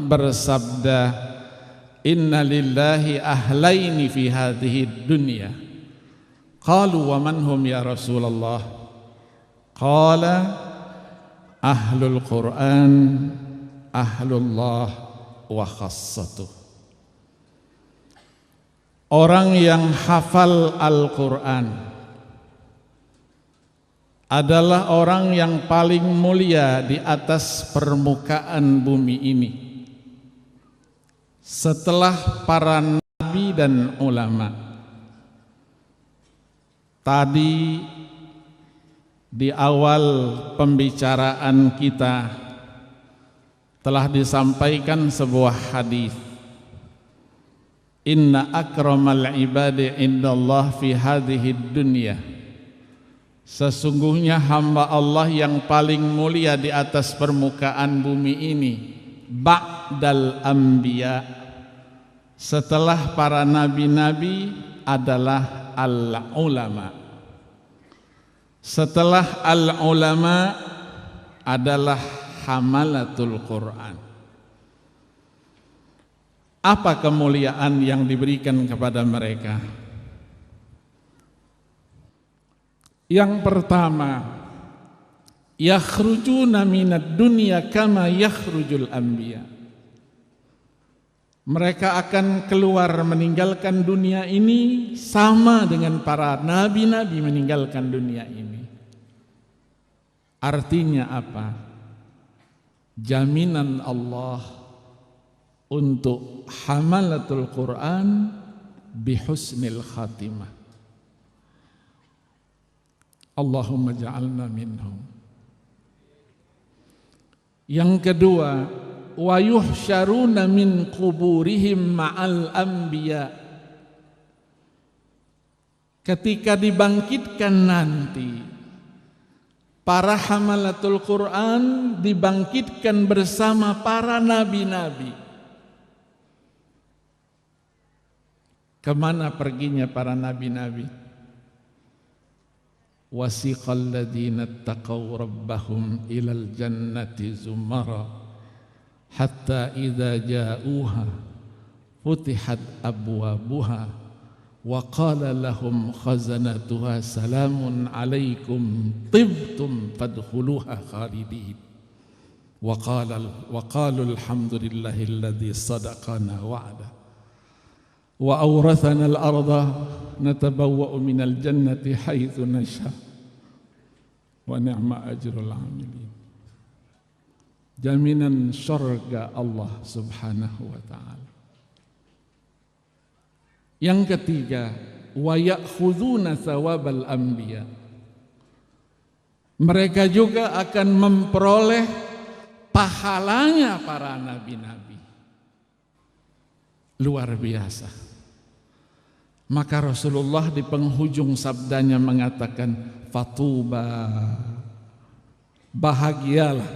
bersabda, "Inna lillahi ahlaini fi hadhihi dunya." Qalu wa man hum ya Rasulullah? Qala ahlul Quran ahlullah wa khassatuh. Orang yang hafal Al-Quran adalah orang yang paling mulia di atas permukaan bumi ini setelah para nabi dan ulama. Tadi di awal pembicaraan kita telah disampaikan sebuah hadis, "Inna akramal ibadi indallah fi hadhihi dunya." Sesungguhnya hamba Allah yang paling mulia di atas permukaan bumi ini, ba'dal anbiya, setelah para nabi-nabi, adalah al-ulama. Setelah al-ulama adalah hamalatul Quran. Apa kemuliaan yang diberikan kepada mereka? Yang pertama, yakhrujuna minad dunya kama yakhrujul anbiya. Mereka akan keluar meninggalkan dunia ini sama dengan para nabi-nabi meninggalkan dunia ini. Artinya apa? Jaminan Allah untuk hamalatul Quran bihusnil khatimah. Allahumma ja'alna minhum. Yang kedua, wa yuhsyaruna min quburihim ma'al anbiya. Ketika dibangkitkan nanti, para hamalatul Quran dibangkitkan bersama para nabi-nabi. Kemana perginya para nabi-nabi? Wasiqal ladzina taqaw rabbahum ilal jannati zumara hatta idza ja'uha futihat abwabuha wa qala lahum khazanatuha salamun alaikum tibtum fadkhuluha khalidin wa qalu alhamdulillahilladzi sadaqana wa'ada wa awrathana al-arda natabawwa'u minal jannati haitsu nasha wa ni'ma ajrul 'amilin. Jaminan surga Allah Subhanahu wa taala. Yang ketiga, wa ya'khuduna thawabal anbiya. Mereka juga akan memperoleh pahalanya para nabi-nabi. Luar biasa. Maka Rasulullah di penghujung sabdanya mengatakan, fatuba, bahagialah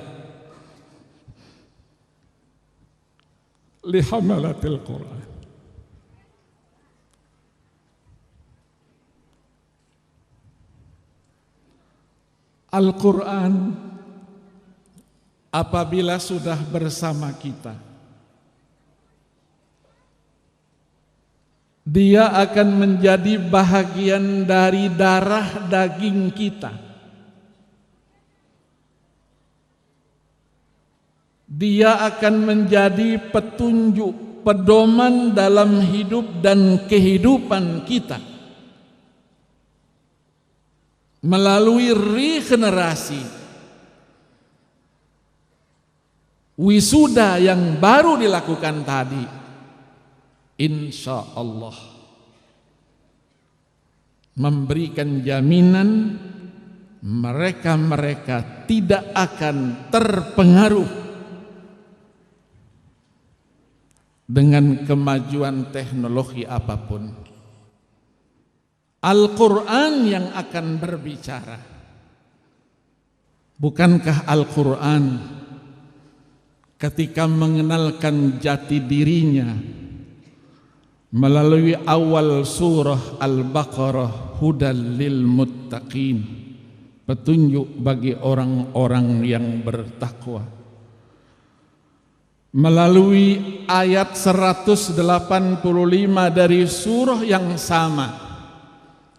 li hamalatil Quran. Al-Quran apabila sudah bersama kita, dia akan menjadi bahagian dari darah daging kita. Dia akan menjadi petunjuk, pedoman dalam hidup dan kehidupan kita. Melalui regenerasi, wisuda yang baru dilakukan tadi, insya Allah memberikan jaminan mereka tidak akan terpengaruh dengan kemajuan teknologi apapun. Al-Quran yang akan berbicara. Bukankah Al-Quran ketika mengenalkan jati dirinya melalui awal surah Al-Baqarah, hudal lil muttaqin, petunjuk bagi orang-orang yang bertakwa. melalui ayat 185 dari surah yang sama.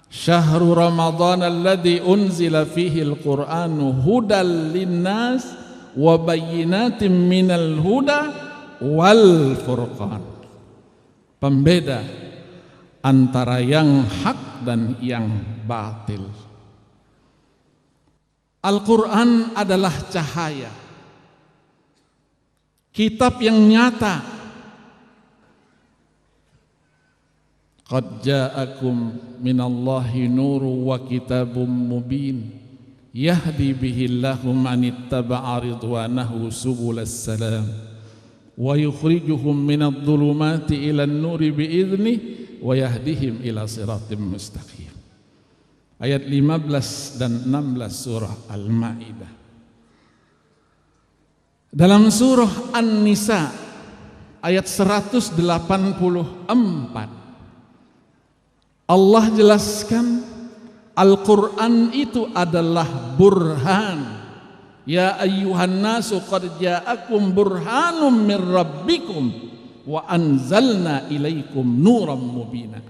Syahrul Ramadan alladzi unzila fihi al-Qur'anu hudal linnas wa bayyinatin minal huda wal furqan. Pembeda antara yang hak dan yang batil. Al-Quran adalah cahaya, kitab yang nyata. Qad ja'akum minallahi nuru wa kitabum mubin yahdi bihillahu man ittaba'a ridwanahu subulas salam wa yukhrijuhum minadh dhulumati ilan nuri bi'idhnihi wa yahdihim ila siratim mustaqim. Ayat 15 dan 16 surah Al-Maidah. Dalam surah An-Nisa ayat 184 Allah jelaskan Al-Quran itu adalah burhan. Ya ayyuhan nasu qad ja'akum burhanum min rabbikum wa anzalna ilaikum nuram mubina.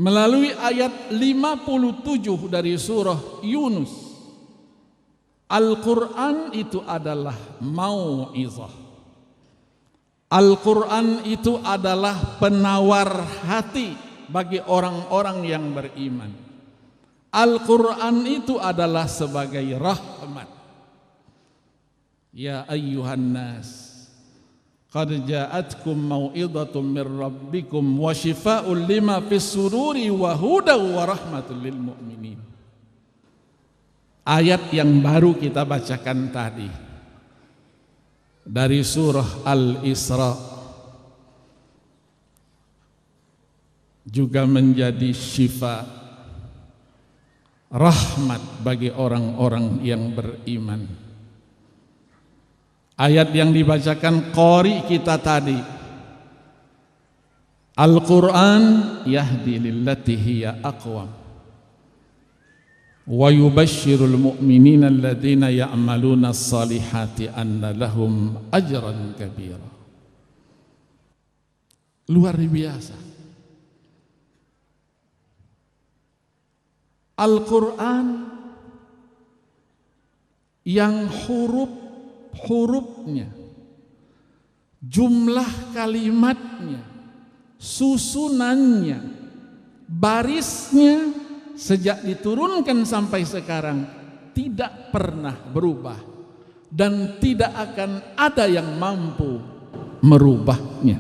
Melalui ayat 57 dari surah Yunus, Al-Quran itu adalah mau'izah. Al-Quran itu adalah penawar hati bagi orang-orang yang beriman. Al-Quran itu adalah sebagai rahmat. Ya ayyuhan nas qad ja'atkum mau'izatun min rabbikum wa shifaa'un lima fis sururi wa hudaw wa rahmatul lil mu'minin. Ayat yang baru kita bacakan tadi dari surah Al-Isra juga menjadi syifa, rahmat bagi orang-orang yang beriman. Ayat yang dibacakan qari kita tadi, Al-Quran yahdi lillati hiya aqwam wa yubashshirul mu'minina alladhina ya'maluna as-salihati anna lahum ajran kabira. Luar biasa. Al-Quran yang hurufnya, jumlah kalimatnya, susunannya, barisnya sejak diturunkan sampai sekarang tidak pernah berubah dan tidak akan ada yang mampu merubahnya.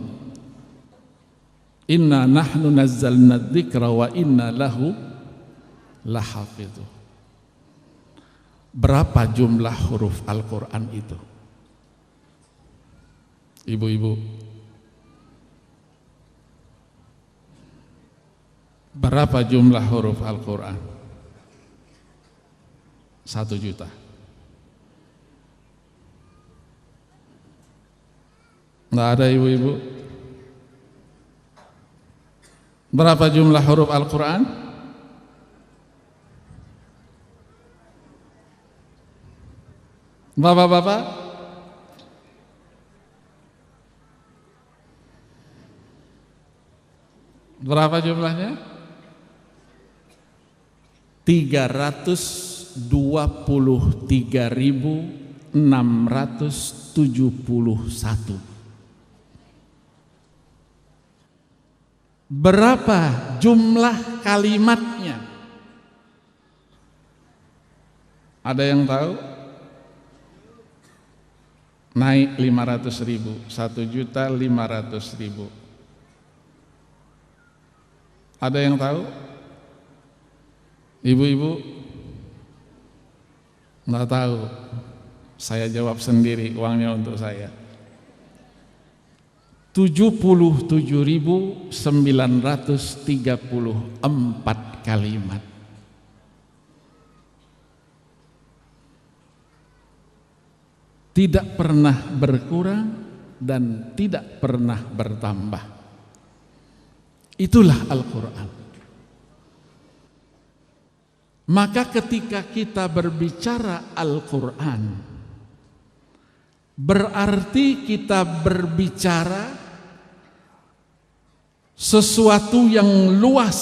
Inna nahnu nazzalna dzikra wa inna lahu lahafidzuh. Berapa jumlah huruf Al-Quran itu? Ibu-ibu, berapa jumlah huruf Al-Quran? 1 juta. Nggak ada ibu-ibu? Berapa jumlah huruf Al-Quran? Bapak-bapak, berapa jumlahnya? 323.671. Berapa jumlah kalimatnya? Ada yang tahu? Naik 500.000, 1.500.000. Ada yang tahu? Ibu-ibu? Nggak tahu. Saya jawab sendiri, uangnya untuk saya. 77.934 kalimat. Tidak pernah berkurang dan tidak pernah bertambah. Itulah Al-Quran. Maka ketika kita berbicara Al-Quran, berarti kita berbicara sesuatu yang luas,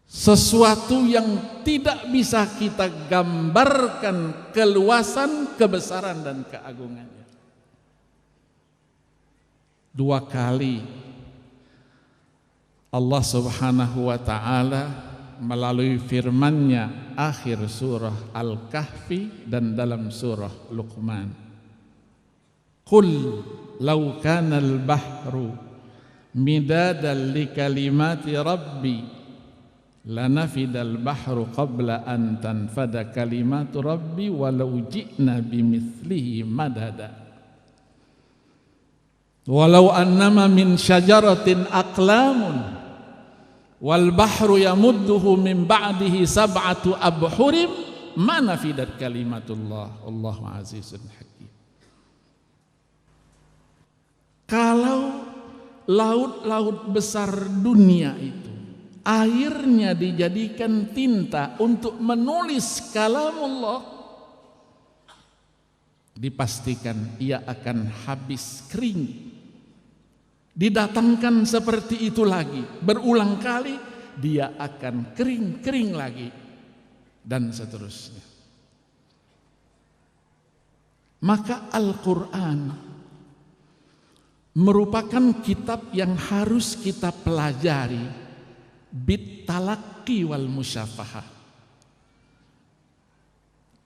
sesuatu yang tidak bisa kita gambarkan keluasan, kebesaran dan keagungannya. 2 kali Allah Subhanahu wa ta'ala melalui firman-Nya akhir surah Al-Kahfi dan dalam surah Luqman, Qul law kana al-bahru midadan li kalimati rabbi lanafidal bahru qabla an tanfada kalimatu rabbi walau ji'na bimithlihi madada walau annama min syajaratin aqlamun wal bahru yamudduhu min ba'dihi sab'atu abhurim ma nafidat kalimatullah Allahu azizun hakim. Kalau laut-laut besar dunia itu airnya dijadikan tinta untuk menulis kalamullah, dipastikan ia akan habis kering. Didatangkan seperti itu lagi, berulang kali dia akan kering lagi, dan seterusnya. Maka Al-Quran merupakan kitab yang harus kita pelajari bit talaqi wal musyafahah.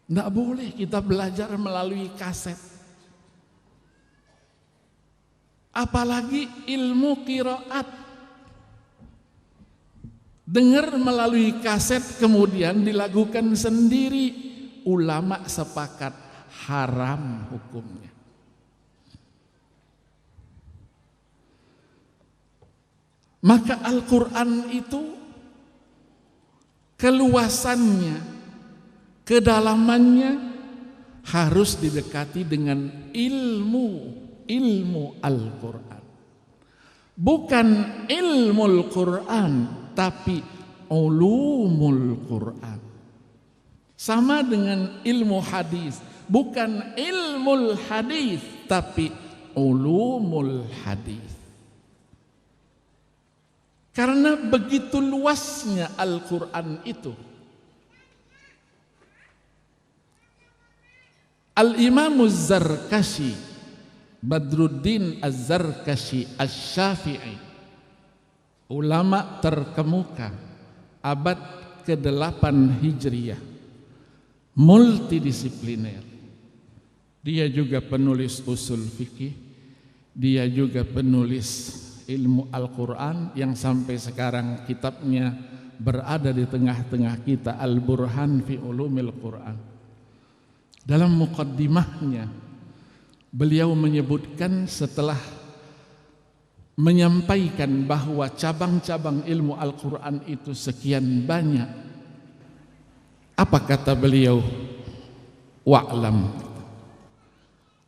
Tidak boleh kita belajar melalui kaset. Apalagi ilmu qiraat, dengar melalui kaset kemudian dilakukan sendiri, ulama sepakat haram hukumnya. Maka Al-Quran itu keluasannya, kedalamannya harus didekati dengan ilmu Al-Quran. Bukan ilmu Al-Quran, tapi ulumul Quran. Sama dengan ilmu hadis, bukan ilmu hadis, tapi ulumul hadis. Karena begitu luasnya Al-Quran itu. Al-Imam Az-Zarkashi, Badruddin Az-Zarkashi Asy-Syafi'i, ulama terkemuka abad ke-8 Hijriah, multidisipliner. Dia juga penulis usul fikih, dia juga penulis ilmu Al-Quran yang sampai sekarang kitabnya berada di tengah-tengah kita, Al-Burhan fi Ulumil Quran. Dalam muqaddimahnya beliau menyebutkan setelah menyampaikan bahwa cabang-cabang ilmu Al-Quran itu sekian banyak. Apa kata beliau? Wa'lam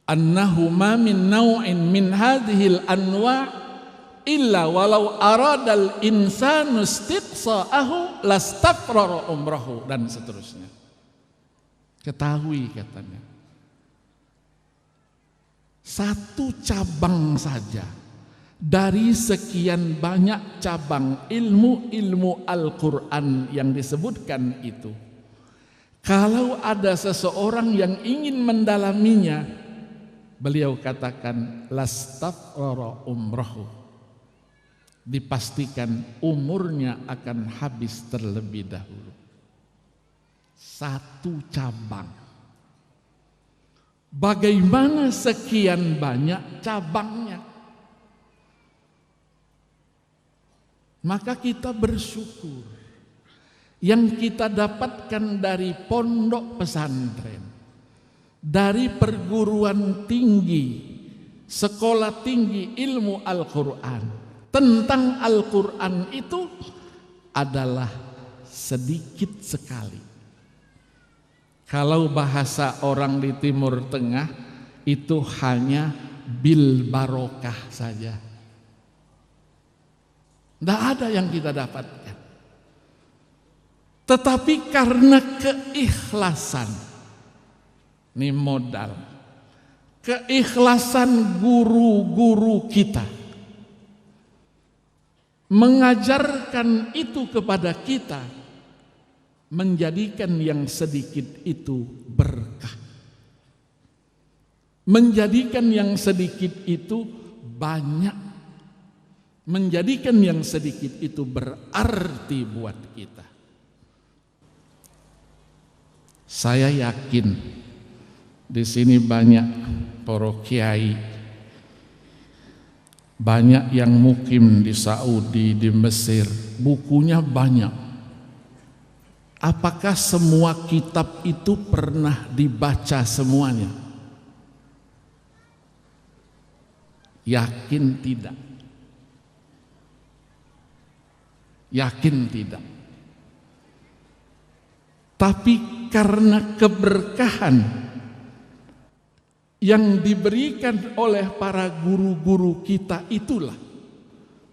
annahu ma min naw'in min hadhil anwa' illa walau aradal insanu istiqsa'ahu lastafrara umrahu, dan seterusnya. Ketahui katanya, satu cabang saja dari sekian banyak cabang ilmu-ilmu Al-Quran yang disebutkan itu, kalau ada seseorang yang ingin mendalaminya, beliau katakan lastafrara umrahu, dipastikan umurnya akan habis terlebih dahulu. Satu cabang. Bagaimana sekian banyak cabangnya? Maka kita bersyukur yang kita dapatkan dari pondok pesantren, dari perguruan tinggi, sekolah tinggi ilmu Al-Quran, tentang Al-Quran itu adalah sedikit sekali. Kalau bahasa orang di Timur Tengah itu hanya bil barokah saja. Tidak ada yang kita dapatkan. Tetapi karena keikhlasan, Ini modal. Keikhlasan guru-guru kita mengajarkan itu kepada kita, menjadikan yang sedikit itu berkah, menjadikan yang sedikit itu banyak, menjadikan yang sedikit itu berarti buat kita. Saya yakin di sini banyak para kiai, banyak yang mukim di Saudi, di Mesir, bukunya banyak. Apakah semua kitab itu pernah dibaca semuanya? Yakin tidak. Yakin tidak. Tapi karena keberkahan yang diberikan oleh para guru-guru kita itulah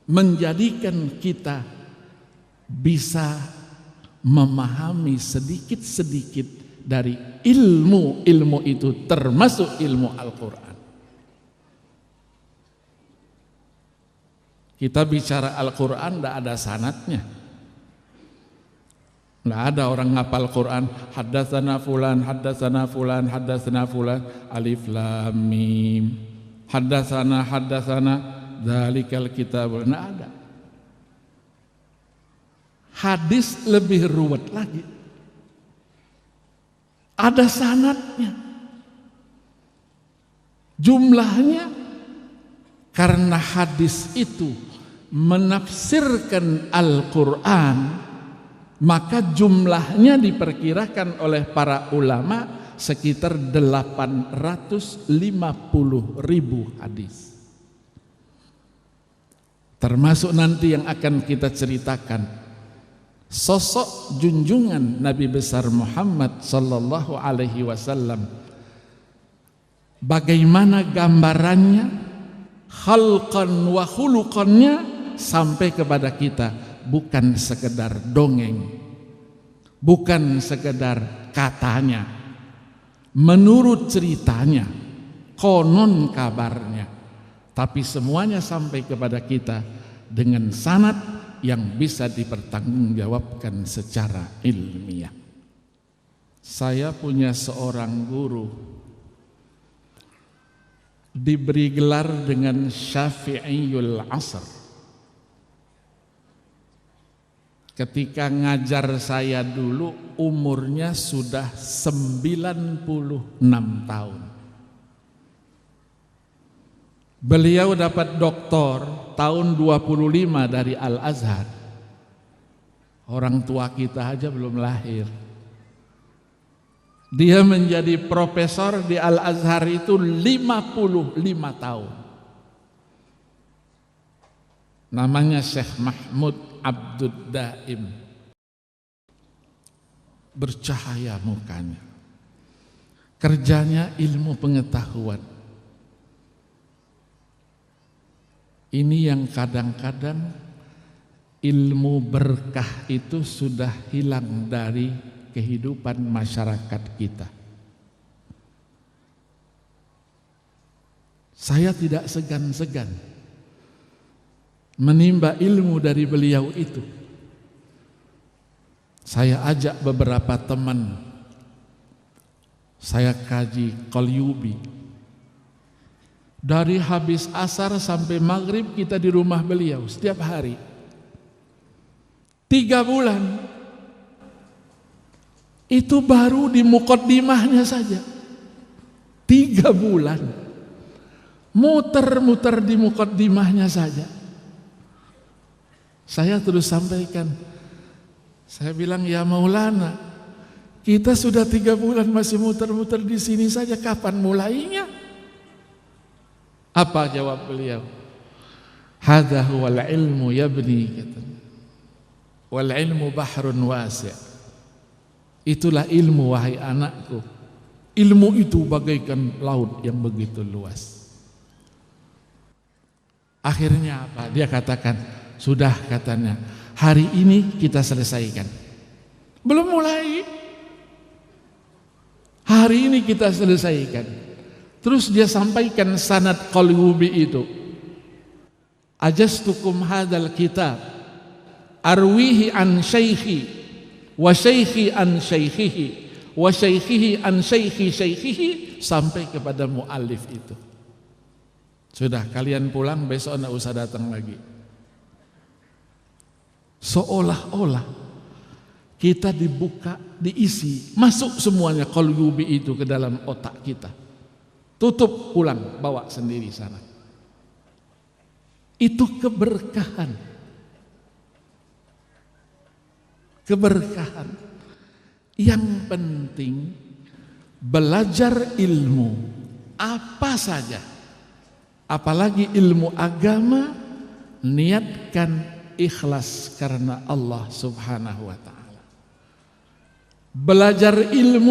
menjadikan kita bisa memahami sedikit-sedikit dari ilmu-ilmu itu, termasuk ilmu Al-Quran. Kita bicara Al-Quran tidak ada sanadnya. Tidak ada orang ngapal Quran, haddatsana fulan, haddatsana fulan, haddatsana fulan, alif lam mim, haddatsana dzalikal kitab. Tidak ada. Hadis lebih ruwet lagi. Ada sanadnya. Jumlahnya, karena hadis itu menafsirkan Al-Quran, maka jumlahnya diperkirakan oleh para ulama sekitar 850.000 hadis. Termasuk nanti yang akan kita ceritakan sosok junjungan Nabi besar Muhammad sallallahu alaihi wasallam. Bagaimana gambarannya, khalqan wa khuluqannya sampai kepada kita. Bukan sekedar dongeng, bukan sekedar katanya, menurut ceritanya, konon kabarnya, tapi semuanya sampai kepada kita dengan sanad yang bisa dipertanggungjawabkan secara ilmiah. Saya punya seorang guru diberi gelar dengan Syafi'iyul Asr. Ketika ngajar saya dulu umurnya sudah 96 tahun. Beliau dapat doktor tahun 25 dari Al-Azhar. Orang tua kita aja belum lahir. Dia menjadi profesor di Al-Azhar itu 55 tahun. Namanya Syekh Mahmud Abdud Daim. Bercahaya mukanya. Kerjanya ilmu pengetahuan. Ini yang kadang-kadang ilmu berkah itu sudah hilang dari kehidupan masyarakat kita. Saya tidak segan-segan menimba ilmu dari beliau itu. Saya ajak beberapa teman, saya kaji Qalyubi. Dari habis asar sampai maghrib kita di rumah beliau setiap hari. 3 bulan. Itu baru di muqaddimahnya saja. 3 bulan. Muter-muter di muqaddimahnya saja. Saya terus sampaikan, saya bilang, ya Maulana, kita sudah 3 bulan masih muter-muter di sini saja, kapan mulainya? Apa jawab beliau? Hadza huwal ilmu yabni, katanya. Wal ilmu bahrun wasi'. Itulah ilmu, wahai anakku. Ilmu itu bagaikan laut yang begitu luas. Akhirnya apa? Dia katakan, sudah, katanya, hari ini kita selesaikan. Belum mulai. Hari ini kita selesaikan. Terus dia sampaikan sanad Qalyubi itu. Ajastukum hadzal kitab arwihi an syaikhi wa syaikhi an syaikhihi wa syaikhihi an syaikhi syaikhihi sampai kepada muallif itu. Sudah, kalian pulang, besok enggak usah datang lagi. Seolah-olah kita dibuka, diisi, masuk semuanya Qalyubi itu ke dalam otak kita. Tutup, pulang, bawa sendiri sana. Itu keberkahan. Keberkahan. Yang penting belajar ilmu apa saja, apalagi ilmu agama, niatkan ikhlas karena Allah Subhanahu wa ta'ala. Belajar ilmu